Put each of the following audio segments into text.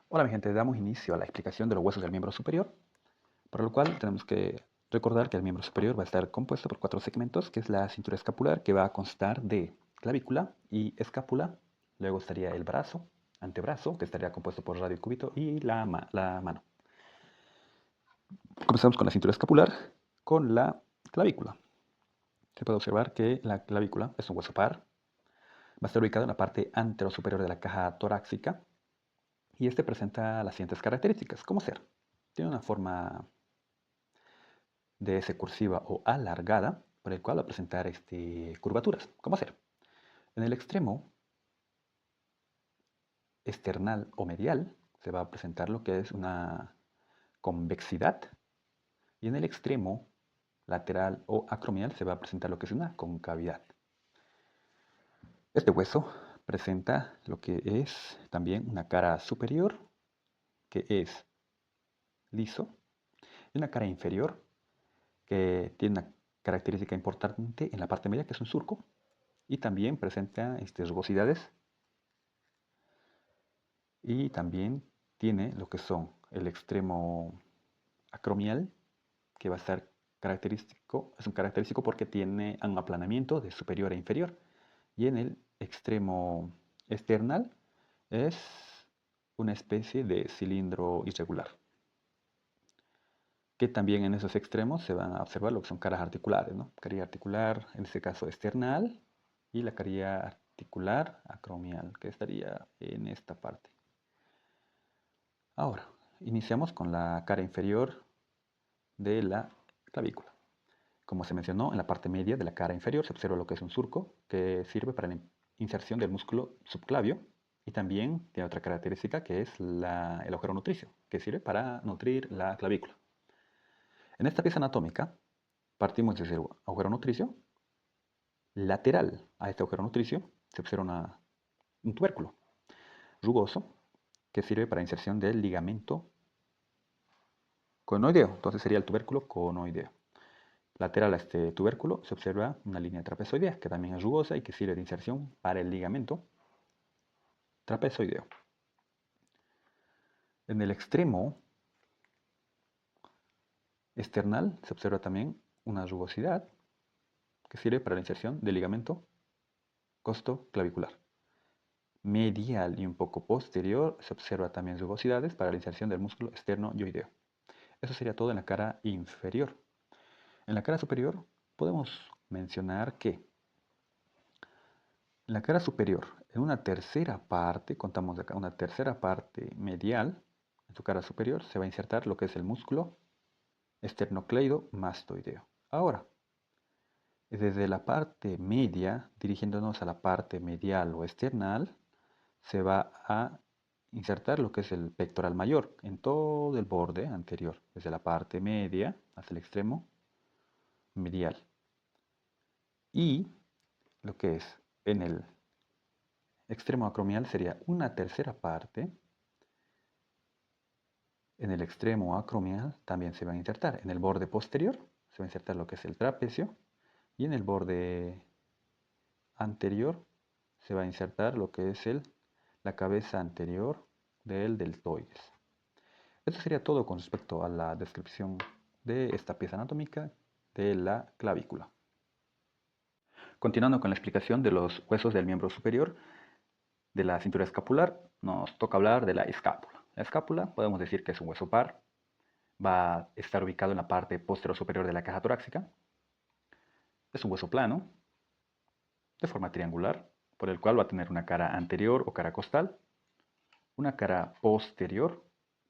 Hola mi gente, damos inicio a la explicación de los huesos del miembro superior, para lo cual tenemos que recordar que el miembro superior va a estar compuesto por 4 segmentos, que es la cintura escapular, que va a constar de clavícula y escápula. Luego estaría el brazo, antebrazo, que estaría compuesto por radio y cúbito, y la mano. Comenzamos con la cintura escapular, con la clavícula. Se puede observar que la clavícula es un hueso par, va a estar ubicado en la parte anterosuperior de la caja torácica, y este presenta las siguientes características. ¿Cómo ser? Tiene una forma de S cursiva o alargada, por el cual va a presentar curvaturas. ¿Cómo hacer? En el extremo external o medial se va a presentar lo que es una convexidad, y en el extremo lateral o acromial se va a presentar lo que es una concavidad. Este hueso presenta lo que es también una cara superior, que es liso, y una cara inferior, que tiene una característica importante en la parte media, que es un surco, y también presenta rugosidades, y también tiene lo que son el extremo acromial, que va a estar característico, es un característico porque tiene un aplanamiento de superior a inferior, y en el extremo external es una especie de cilindro irregular, que también en esos extremos se van a observar lo que son caras articulares, ¿no? Carilla articular, en este caso external, y la carilla articular acromial, que estaría en esta parte. Ahora, iniciamos con la cara inferior de la clavícula. Como se mencionó, en la parte media de la cara inferior se observa lo que es un surco, que sirve para la inserción del músculo subclavio, y también tiene otra característica, que es el agujero nutricio, que sirve para nutrir la clavícula. En esta pieza anatómica partimos desde el agujero nutricio. Lateral a este agujero nutricio se observa un tubérculo rugoso, que sirve para inserción del ligamento conoideo. Entonces sería el tubérculo conoideo. Lateral a este tubérculo se observa una línea trapezoidea, que también es rugosa y que sirve de inserción para el ligamento trapezoideo. En el extremo external se observa también una rugosidad, que sirve para la inserción del ligamento costoclavicular. Medial y un poco posterior se observa también rugosidades para la inserción del músculo esternoioideo. Eso sería todo en la cara inferior. En la cara superior podemos mencionar que en la cara superior, en una tercera parte, contamos acá una tercera parte medial, en su cara superior se va a insertar lo que es el músculo esternocleidomastoideo. Ahora, desde la parte media, dirigiéndonos a la parte medial o external, se va a insertar lo que es el pectoral mayor en todo el borde anterior, desde la parte media hasta el extremo medial. Y lo que es en el extremo acromial sería una tercera parte. En el extremo acromial también se va a insertar. En el borde posterior se va a insertar lo que es el trapecio, y en el borde anterior se va a insertar lo que es la cabeza anterior del deltoides. Esto sería todo con respecto a la descripción de esta pieza anatómica de la clavícula. Continuando con la explicación de los huesos del miembro superior de la cintura escapular, nos toca hablar de la escápula. La escápula podemos decir que es un hueso par, va a estar ubicado en la parte posterior superior de la caja torácica. Es un hueso plano, de forma triangular, por el cual va a tener una cara anterior o cara costal. Una cara posterior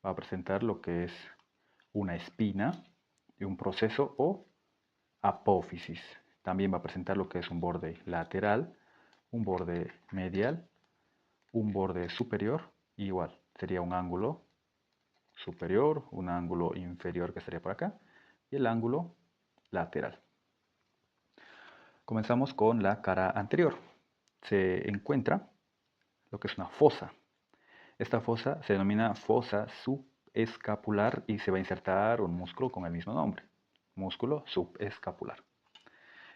va a presentar lo que es una espina de un proceso o apófisis. También va a presentar lo que es un borde lateral, un borde medial, un borde superior, igual sería un ángulo superior, un ángulo inferior que estaría por acá, y el ángulo lateral. Comenzamos con la cara anterior. Se encuentra lo que es una fosa. Esta fosa se denomina fosa subescapular y se va a insertar un músculo con el mismo nombre, músculo subescapular.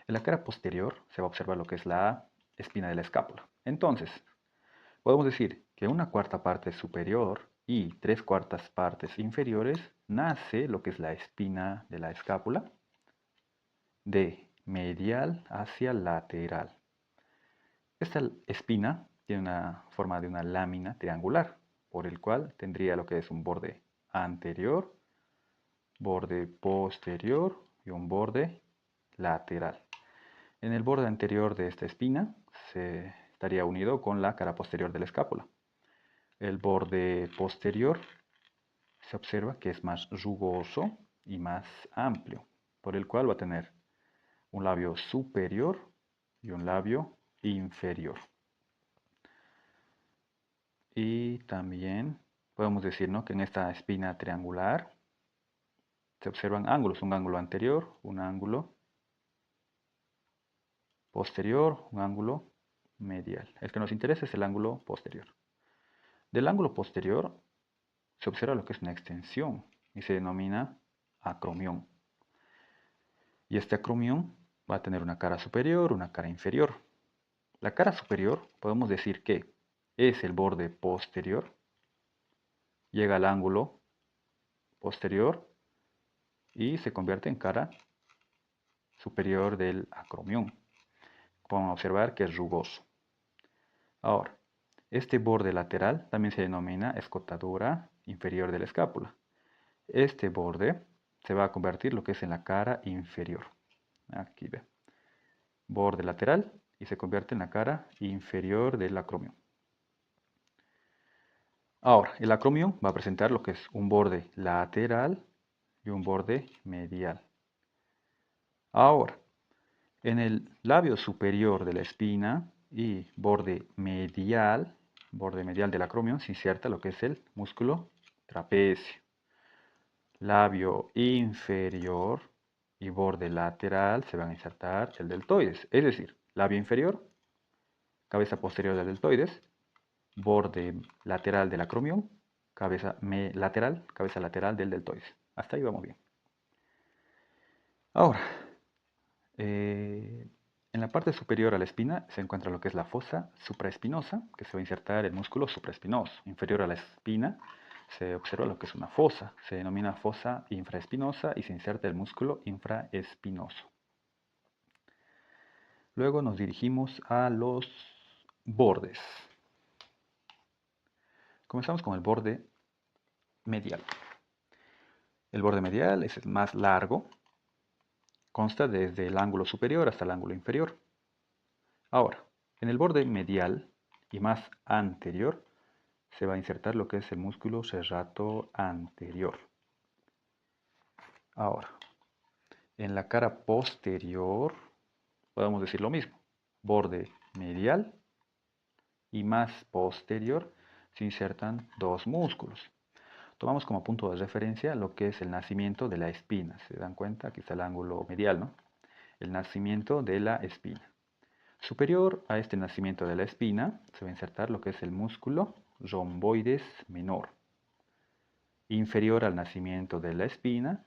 En la cara posterior se va a observar lo que es la espina de la escápula. Entonces, podemos decir que una cuarta parte superior y 3/4 partes inferiores nace lo que es la espina de la escápula de medial hacia lateral. Esta espina tiene una forma de una lámina triangular, por el cual tendría lo que es un borde anterior, borde posterior y un borde lateral. En el borde anterior de esta espina se estaría unido con la cara posterior de la escápula. El borde posterior se observa que es más rugoso y más amplio, por el cual va a tener un labio superior y un labio inferior. Y también podemos decir, ¿no?, que en esta espina triangular se observan ángulos, un ángulo anterior, un ángulo posterior, un ángulo medial. El que nos interesa es el ángulo posterior. Del ángulo posterior se observa lo que es una extensión y se denomina acromión. Y este acromión va a tener una cara superior, una cara inferior. La cara superior podemos decir que es el borde posterior, llega al ángulo posterior y se convierte en cara superior del acromión. Podemos observar que es rugoso. Ahora, este borde lateral también se denomina escotadura inferior de la escápula. Este borde se va a convertir lo que es en la cara inferior. Aquí ve. Borde lateral y se convierte en la cara inferior del acromión. Ahora, el acromión va a presentar lo que es un borde lateral y un borde medial. Ahora, en el labio superior de la espina y borde medial del acromión se inserta lo que es el músculo trapecio. Labio inferior y borde lateral se van a insertar el deltoides, es decir, labio inferior, cabeza posterior del deltoides, borde lateral del acromión, cabeza lateral del deltoides. Hasta ahí vamos bien. Ahora, en la parte superior a la espina se encuentra lo que es la fosa supraespinosa, que se va a insertar el músculo supraespinoso. Inferior a la espina se observa lo que es una fosa, se denomina fosa infraespinosa y se inserta el músculo infraespinoso. Luego nos dirigimos a los bordes. Comenzamos con el borde medial. El borde medial es el más largo, consta desde el ángulo superior hasta el ángulo inferior. Ahora, en el borde medial y más anterior se va a insertar lo que es el músculo serrato anterior. Ahora, en la cara posterior podemos decir lo mismo. Borde medial y más posterior se insertan dos músculos. Tomamos como punto de referencia lo que es el nacimiento de la espina. ¿Se dan cuenta? Aquí está el ángulo medial, ¿no? El nacimiento de la espina. Superior a este nacimiento de la espina se va a insertar lo que es el músculo romboides menor. Inferior al nacimiento de la espina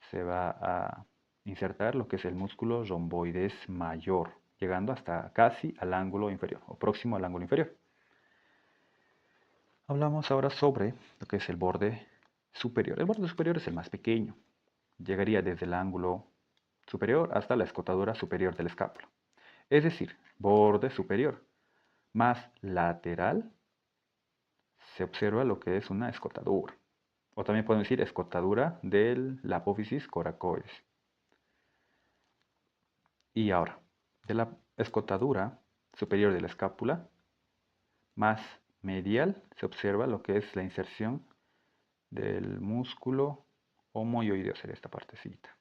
se va a insertar lo que es el músculo romboides mayor, llegando hasta casi al ángulo inferior o próximo al ángulo inferior. Hablamos ahora sobre lo que es el borde superior. El borde superior es el más pequeño. Llegaría desde el ángulo superior hasta la escotadura superior de la escápula. Es decir, borde superior más lateral se observa lo que es una escotadura. O también podemos decir escotadura de la apófisis coracoides. Y ahora, de la escotadura superior de la escápula más medial se observa lo que es la inserción del músculo homoioideo, sería esta partecita.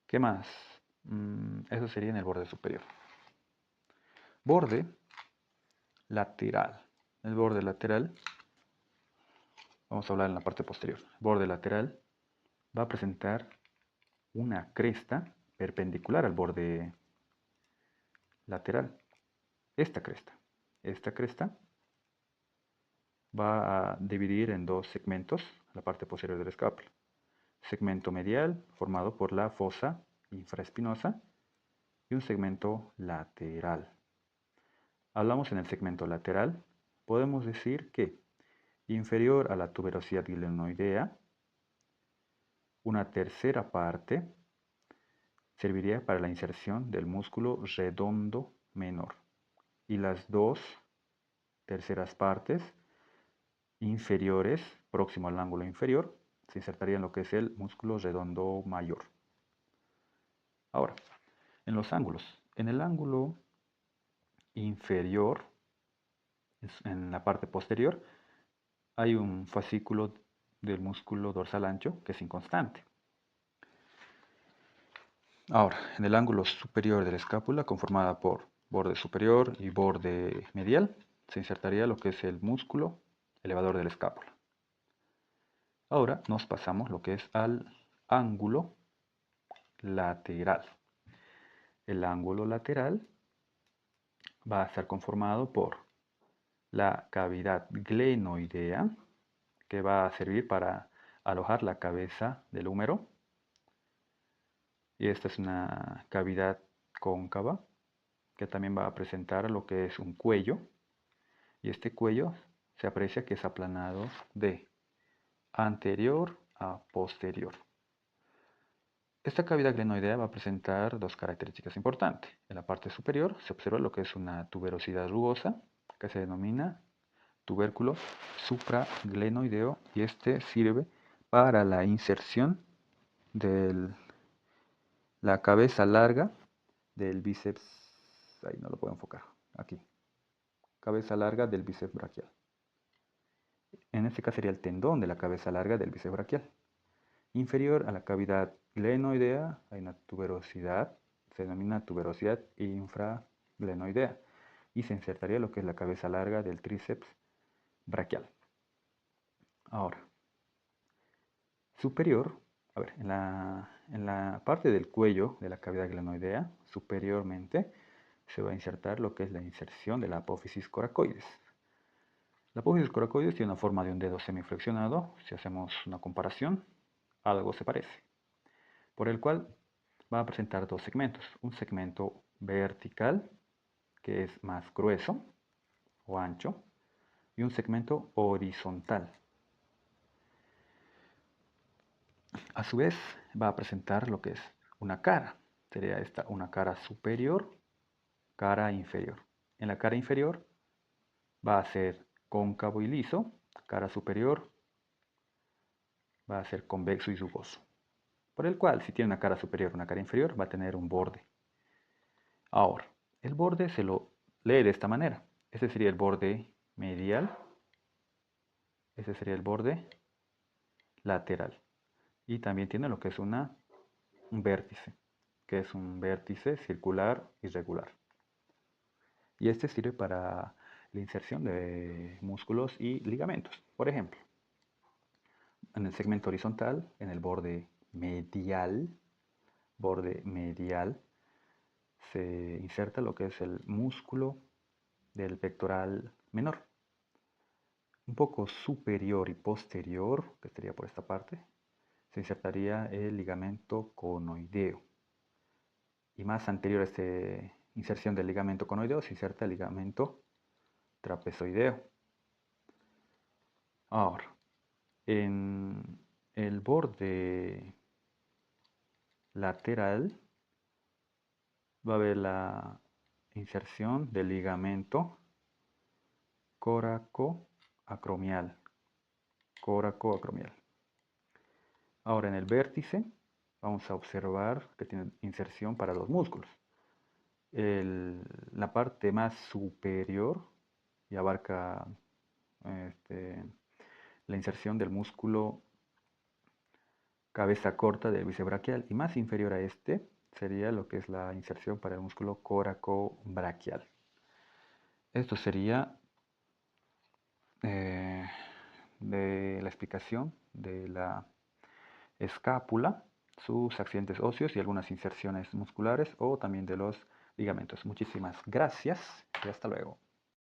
¿Qué más? Eso sería en el borde superior. Borde lateral. El borde lateral, vamos a hablar en la parte posterior. El borde lateral va a presentar una cresta perpendicular al borde lateral. Esta cresta va a dividir en dos segmentos la parte posterior de la escápula. Segmento medial formado por la fosa infraespinosa y un segmento lateral. Hablamos en el segmento lateral, podemos decir que inferior a la tuberosidad glenoidea. Una tercera parte serviría para la inserción del músculo redondo menor. Y las dos terceras partes inferiores, próximo al ángulo inferior, se insertaría en lo que es el músculo redondo mayor. Ahora, en los ángulos. En el ángulo inferior, en la parte posterior, hay un fascículo del músculo dorsal ancho que es inconstante. Ahora, en el ángulo superior de la escápula, conformada por borde superior y borde medial, se insertaría lo que es el músculo elevador de la escápula. Ahora nos pasamos lo que es al ángulo lateral. El ángulo lateral va a estar conformado por la cavidad glenoidea, que va a servir para alojar la cabeza del húmero. Y esta es una cavidad cóncava que también va a presentar lo que es un cuello. Y este cuello se aprecia que es aplanado de anterior a posterior. Esta cavidad glenoidea va a presentar dos características importantes. En la parte superior se observa lo que es una tuberosidad rugosa, que se denomina tubérculo supraglenoideo, y este sirve para la inserción de la cabeza larga del bíceps, ahí no lo puedo enfocar, aquí, cabeza larga del bíceps braquial. En este caso sería el tendón de la cabeza larga del bíceps braquial. Inferior a la cavidad glenoidea hay una tuberosidad, se denomina tuberosidad infraglenoidea, y se insertaría lo que es la cabeza larga del tríceps braquial. Ahora, superior, a ver, en la parte del cuello de la cavidad glenoidea, superiormente, se va a insertar lo que es la inserción de la apófisis coracoides. La apófisis coracoides tiene una forma de un dedo semiflexionado. Si hacemos una comparación, algo se parece, por el cual va a presentar dos segmentos. Un segmento vertical, que es más grueso o ancho, y un segmento horizontal. A su vez, va a presentar lo que es una cara. Sería esta una cara superior, cara inferior. En la cara inferior va a ser cóncavo y liso, cara superior va a ser convexo y rugoso. Por el cual, si tiene una cara superior y una cara inferior, va a tener un borde. Ahora, el borde se lo lee de esta manera. Este sería el borde medial, este sería el borde lateral. Y también tiene lo que es un vértice, que es un vértice circular irregular. Y este sirve para la inserción de músculos y ligamentos. Por ejemplo, en el segmento horizontal, en el borde medial, se inserta lo que es el músculo del pectoral menor. Un poco superior y posterior, que estaría por esta parte, se insertaría el ligamento conoideo. Y más anterior a esta inserción del ligamento conoideo se inserta el ligamento trapezoideo. Ahora, en el borde lateral va a haber la inserción del ligamento coracoacromial. Ahora en el vértice vamos a observar que tiene inserción para dos músculos. La parte más superior y abarca la inserción del músculo cabeza corta del bíceps braquial, y más inferior a este sería lo que es la inserción para el músculo coracobraquial. Esto sería de la explicación de la escápula, sus accidentes óseos y algunas inserciones musculares o también de los ligamentos. Muchísimas gracias y hasta luego.